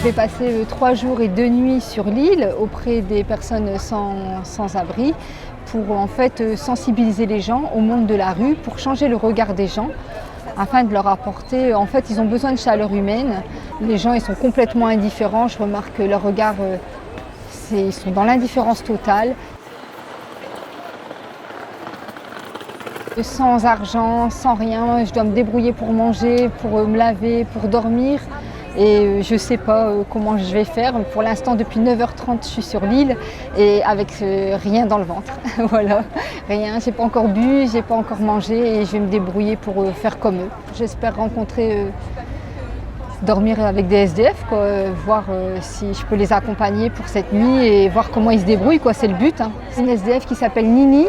Je vais passer 3 jours et 2 nuits sur l'île auprès des personnes sans abri pour en fait sensibiliser les gens au monde de la rue, pour changer le regard des gens, afin de leur apporter, en fait ils ont besoin de chaleur humaine. Les gens ils sont complètement indifférents, je remarque que leur regard, ils sont dans l'indifférence totale. Sans argent, sans rien, je dois me débrouiller pour manger, pour me laver, pour dormir. Et je ne sais pas comment je vais faire. Pour l'instant, depuis 9h30, je suis sur l'île et avec rien dans le ventre. Voilà, rien. J'ai pas encore bu, j'ai pas encore mangé et je vais me débrouiller pour faire comme eux. J'espère dormir avec des SDF, quoi, voir si je peux les accompagner pour cette nuit et voir comment ils se débrouillent, quoi. C'est le but. Hein. C'est une SDF qui s'appelle Nini.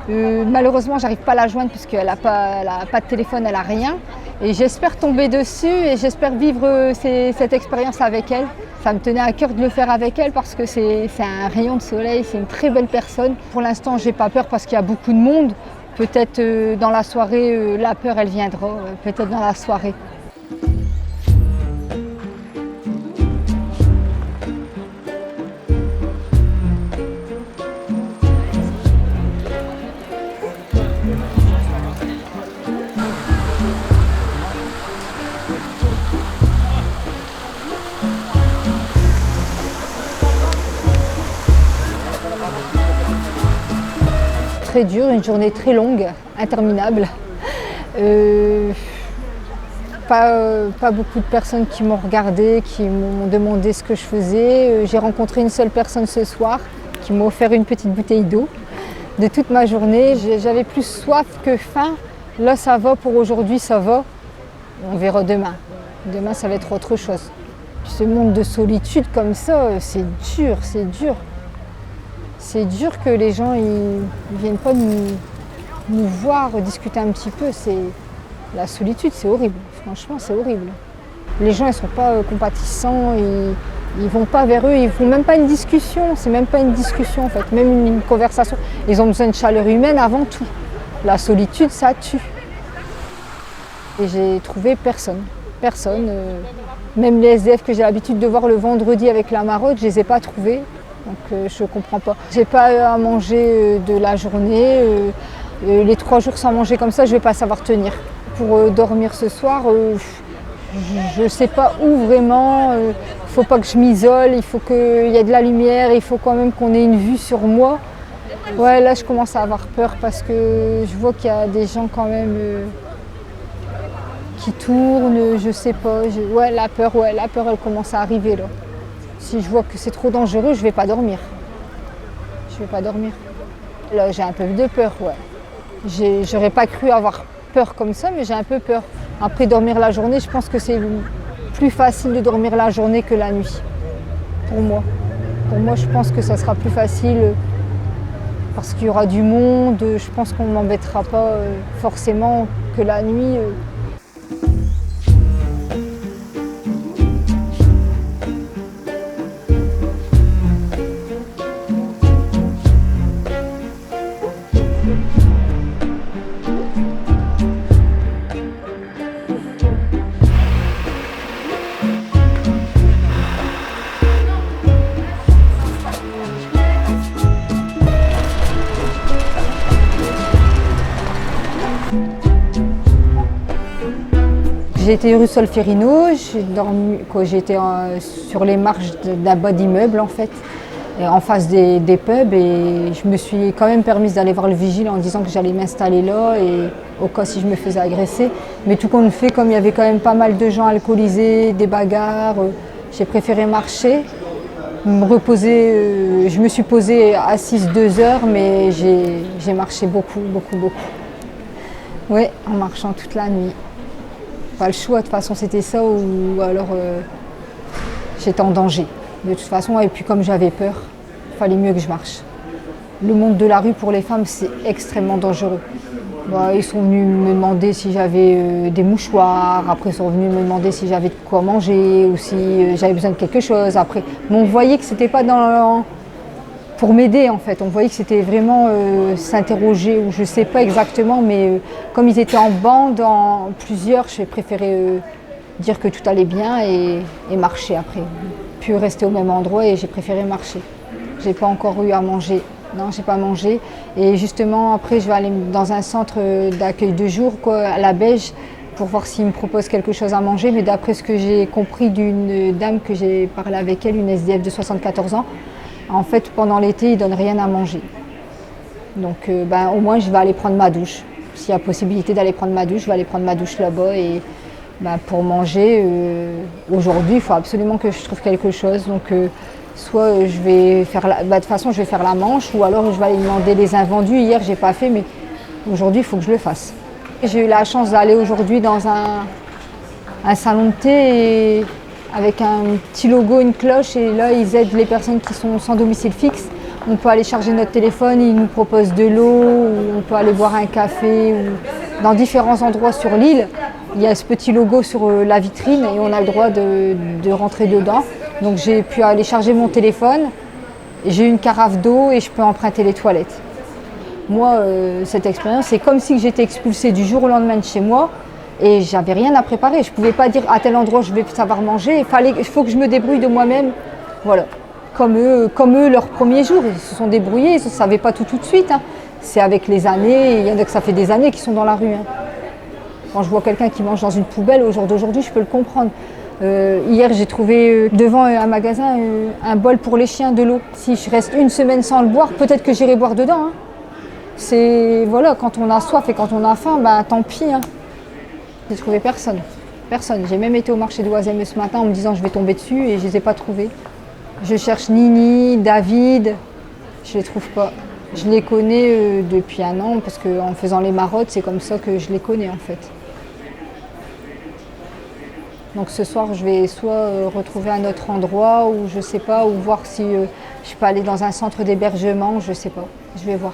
Malheureusement, j'arrive pas à la joindre puisqu'elle n'a pas de téléphone, elle n'a rien. Et j'espère tomber dessus et j'espère vivre cette expérience avec elle. Ça me tenait à cœur de le faire avec elle parce que c'est un rayon de soleil, c'est une très belle personne. Pour l'instant, j'ai pas peur parce qu'il y a beaucoup de monde. Peut-être dans la soirée, la peur, elle viendra, peut-être dans la soirée. Très dur, une journée très longue, interminable. Pas beaucoup de personnes qui m'ont regardé, qui m'ont demandé ce que je faisais. J'ai rencontré une seule personne ce soir qui m'a offert une petite bouteille d'eau. De toute ma journée, j'avais plus soif que faim. Là, ça va, pour aujourd'hui, ça va. On verra demain. Demain, ça va être autre chose. Ce monde de solitude comme ça, c'est dur, c'est dur. C'est dur que les gens ne viennent pas nous voir, discuter un petit peu. La solitude, c'est horrible. Franchement, c'est horrible. Les gens, ils ne sont pas compatissants, ils ne vont pas vers eux, ils ne font même pas une discussion. C'est même pas une discussion, en fait, même une conversation. Ils ont besoin de chaleur humaine avant tout. La solitude, ça tue. Et j'ai trouvé personne. Personne. Même les SDF que j'ai l'habitude de voir le vendredi avec la maraude, je ne les ai pas trouvés. Donc je ne comprends pas. J'ai pas à manger de la journée. Les 3 jours sans manger comme ça, je ne vais pas savoir tenir. Pour dormir ce soir, je ne sais pas où vraiment. Il ne faut pas que je m'isole, il faut qu'il y ait de la lumière, il faut quand même qu'on ait une vue sur moi. Ouais, là je commence à avoir peur parce que je vois qu'il y a des gens quand même qui tournent, je ne sais pas. La peur elle commence à arriver là. Si je vois que c'est trop dangereux, je ne vais pas dormir. Je ne vais pas dormir. Là, j'ai un peu de peur, ouais. J'aurais pas cru avoir peur comme ça, mais j'ai un peu peur. Après, dormir la journée, je pense que c'est plus facile de dormir la journée que la nuit. Pour moi. Pour moi, je pense que ça sera plus facile parce qu'il y aura du monde. Je pense qu'on ne m'embêtera pas forcément que la nuit. J'ai été rue Solferino, j'étais sur les marches d'un bas d'immeuble en fait, en face des pubs, et je me suis quand même permise d'aller voir le vigile en disant que j'allais m'installer là et au cas si je me faisais agresser. Mais tout compte fait, comme il y avait quand même pas mal de gens alcoolisés, des bagarres, j'ai préféré marcher, me reposer. Je me suis posée assise 2 heures, mais j'ai marché beaucoup. Oui, en marchant toute la nuit. Pas le choix, de toute façon c'était ça ou alors j'étais en danger. De toute façon, et puis comme j'avais peur, il fallait mieux que je marche. Le monde de la rue pour les femmes, c'est extrêmement dangereux. Ils sont venus me demander si j'avais des mouchoirs, après ils sont venus me demander si j'avais de quoi manger ou si j'avais besoin de quelque chose. Après, mais on voyait que c'était pas pour m'aider en fait, on voyait que c'était vraiment s'interroger, ou je sais pas exactement, mais comme ils étaient en bande, en plusieurs, j'ai préféré dire que tout allait bien et marcher après. Puis rester au même endroit et j'ai préféré marcher. J'ai pas encore eu à manger. Non, j'ai pas mangé. Et justement, après, je vais aller dans un centre d'accueil de jour, à la Beige, pour voir s'ils me proposent quelque chose à manger. Mais d'après ce que j'ai compris d'une dame que j'ai parlé avec elle, une SDF de 74 ans, en fait, pendant l'été, ils donnent rien à manger. Donc, au moins, je vais aller prendre ma douche. S'il y a possibilité d'aller prendre ma douche, je vais aller prendre ma douche là-bas. Et pour manger, aujourd'hui, il faut absolument que je trouve quelque chose. Donc, soit je vais faire de toute façon, je vais faire la manche, ou alors je vais aller demander les invendus. Hier, j'ai pas fait, mais aujourd'hui, il faut que je le fasse. J'ai eu la chance d'aller aujourd'hui dans un salon de thé avec un petit logo, une cloche, et là, ils aident les personnes qui sont sans domicile fixe. On peut aller charger notre téléphone, ils nous proposent de l'eau, ou on peut aller boire un café. Ou dans différents endroits sur l'île, il y a ce petit logo sur la vitrine et on a le droit de rentrer dedans. Donc j'ai pu aller charger mon téléphone, j'ai une carafe d'eau et je peux emprunter les toilettes. Moi, cette expérience, c'est comme si j'étais expulsée du jour au lendemain de chez moi et j'avais rien à préparer. Je ne pouvais pas dire à tel endroit je vais savoir manger, il faut que je me débrouille de moi-même. Voilà. Comme eux, leur premier jour, ils se sont débrouillés, ils ne savaient pas tout de suite. Hein. C'est avec les années, il y en a que ça fait des années qu'ils sont dans la rue. Hein. Quand je vois quelqu'un qui mange dans une poubelle au jour d'aujourd'hui, je peux le comprendre. Hier, j'ai trouvé devant un magasin un bol pour les chiens de l'eau. Si je reste une semaine sans le boire, peut-être que j'irai boire dedans. Hein. C'est voilà, quand on a soif et quand on a faim, tant pis. Hein. J'ai trouvé personne. Personne. J'ai même été au marché de Oisem ce matin en me disant je vais tomber dessus et je ne les ai pas trouvés. Je cherche Nini, David, je ne les trouve pas. Je les connais depuis un an parce qu'en faisant les marottes, c'est comme ça que je les connais en fait. Donc ce soir, je vais soit retrouver un autre endroit ou je sais pas, ou voir si je peux aller dans un centre d'hébergement, je sais pas. Je vais voir.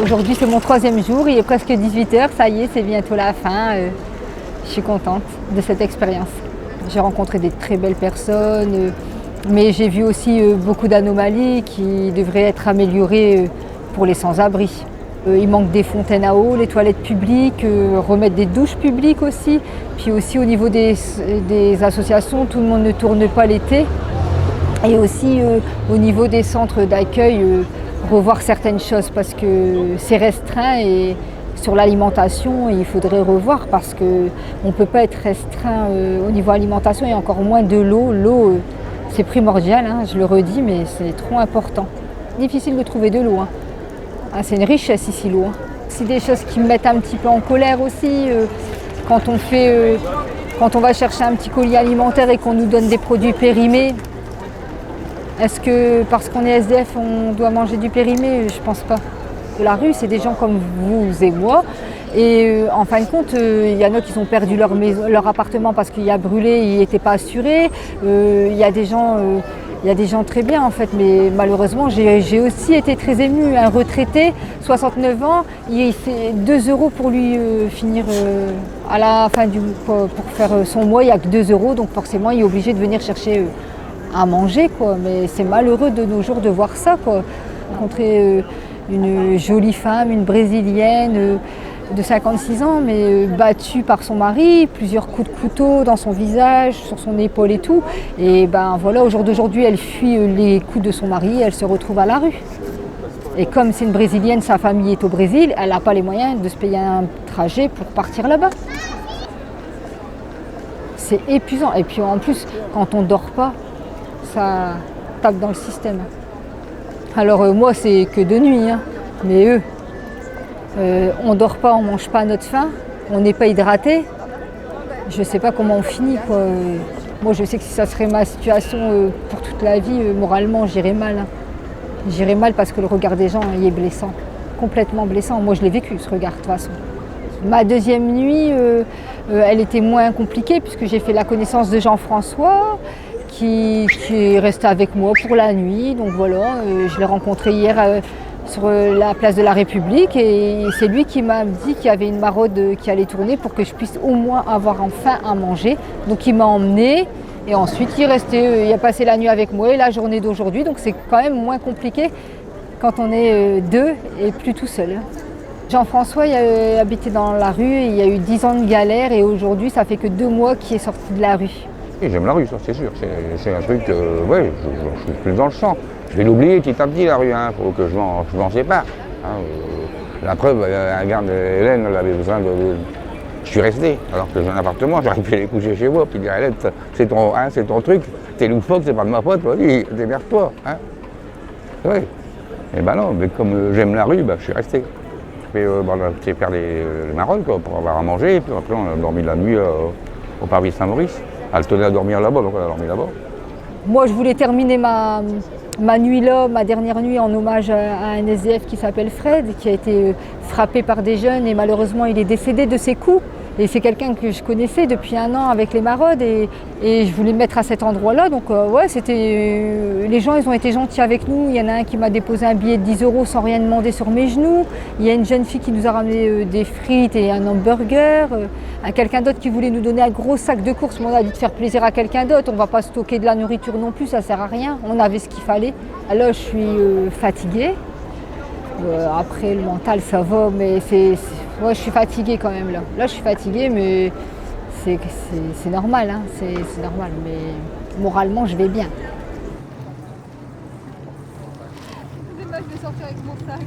Aujourd'hui, c'est mon 3e jour, il est presque 18h, ça y est, c'est bientôt la fin. Je suis contente de cette expérience. J'ai rencontré des très belles personnes, mais j'ai vu aussi beaucoup d'anomalies qui devraient être améliorées pour les sans-abri. Il manque des fontaines à eau, les toilettes publiques, remettre des douches publiques aussi. Puis aussi au niveau des associations, tout le monde ne tourne pas l'été. Et aussi au niveau des centres d'accueil, revoir certaines choses parce que c'est restreint et sur l'alimentation, il faudrait revoir parce qu'on ne peut pas être restreint au niveau alimentation et encore moins de l'eau. L'eau, c'est primordial, hein, je le redis, mais c'est trop important. Difficile de trouver de l'eau. Hein. Ah, c'est une richesse ici, l'eau. Hein. C'est des choses qui me mettent un petit peu en colère aussi. Quand on va chercher un petit colis alimentaire et qu'on nous donne des produits périmés, est-ce que parce qu'on est SDF, on doit manger du périmé? Je pense pas. La rue, c'est des gens comme vous et moi. Et en fin de compte, il y en a qui ont perdu leur appartement parce qu'il a brûlé, il n'était pas assuré. Il y a des gens très bien en fait, mais malheureusement, j'ai aussi été très émue. Un retraité, 69 ans, il fait 2 € pour lui finir à la fin du mois, pour faire son mois, il n'y a que 2 €, donc forcément, il est obligé de venir chercher à manger, quoi. Mais c'est malheureux de nos jours de voir ça, quoi. Rencontrer une jolie femme, une brésilienne, de 56 ans, mais battue par son mari, plusieurs coups de couteau dans son visage, sur son épaule et tout. Et ben voilà, au jour d'aujourd'hui, elle fuit les coups de son mari, elle se retrouve à la rue. Et comme c'est une Brésilienne, sa famille est au Brésil, elle n'a pas les moyens de se payer un trajet pour partir là-bas. C'est épuisant. Et puis en plus, quand on ne dort pas, ça tape dans le système. Alors moi, c'est que de nuit, hein. Mais eux, on ne dort pas, on ne mange pas à notre faim, on n'est pas hydraté. Je ne sais pas comment on finit, quoi. Moi, je sais que si ça serait ma situation pour toute la vie, moralement, j'irais mal. Hein. J'irais mal parce que le regard des gens, il est blessant, complètement blessant. Moi, je l'ai vécu, ce regard, de toute façon. Ma deuxième nuit, elle était moins compliquée puisque j'ai fait la connaissance de Jean-François qui est resté avec moi pour la nuit. Donc voilà, je l'ai rencontré hier sur la place de la République et c'est lui qui m'a dit qu'il y avait une maraude qui allait tourner pour que je puisse au moins avoir enfin à manger. Donc il m'a emmenée et ensuite il est resté, il a passé la nuit avec moi et la journée d'aujourd'hui. Donc c'est quand même moins compliqué quand on est deux et plus tout seul. Jean-François il habitait dans la rue, il y a eu 10 ans de galère et aujourd'hui ça fait que 2 mois qu'il est sorti de la rue. Et j'aime la rue, ça c'est sûr, c'est un truc, ouais, je suis plus dans le sang. Je vais l'oublier petit à petit la rue, hein, faut que je m'en sépare. Hein, la preuve, regarde, Hélène, elle avait besoin de... Je suis resté, alors que j'ai un appartement, j'aurais pu aller coucher chez moi, puis dire Hélène, c'est ton truc, t'es loufoque, c'est pas de ma faute, vas-y, démerde-toi. Hein. Ouais. Et ben non, mais comme j'aime la rue, je suis resté. Puis on a fait faire les maraudes pour avoir à manger, et puis après on a dormi la nuit au parvis Saint-Maurice. Elle tenait à dormir là-bas, donc elle a dormi là-bas. Moi, je voulais terminer ma nuit là, ma dernière nuit, en hommage à un SDF qui s'appelle Fred, qui a été frappé par des jeunes et malheureusement il est décédé de ses coups. Et c'est quelqu'un que je connaissais depuis 1 an avec les maraudes et je voulais me mettre à cet endroit-là. Donc ouais, les gens ils ont été gentils avec nous. Il y en a un qui m'a déposé un billet de 10 € sans rien demander sur mes genoux. Il y a une jeune fille qui nous a ramené des frites et un hamburger. Quelqu'un d'autre qui voulait nous donner un gros sac de courses. Mais on a dû faire plaisir à quelqu'un d'autre. On ne va pas stocker de la nourriture non plus, ça ne sert à rien. On avait ce qu'il fallait. Alors je suis fatiguée. Après le mental ça va, mais ouais, je suis fatiguée quand même là. Là je suis fatiguée mais c'est normal, hein. C'est normal, mais moralement je vais bien. Excusez-moi, je vais sortir avec mon sac.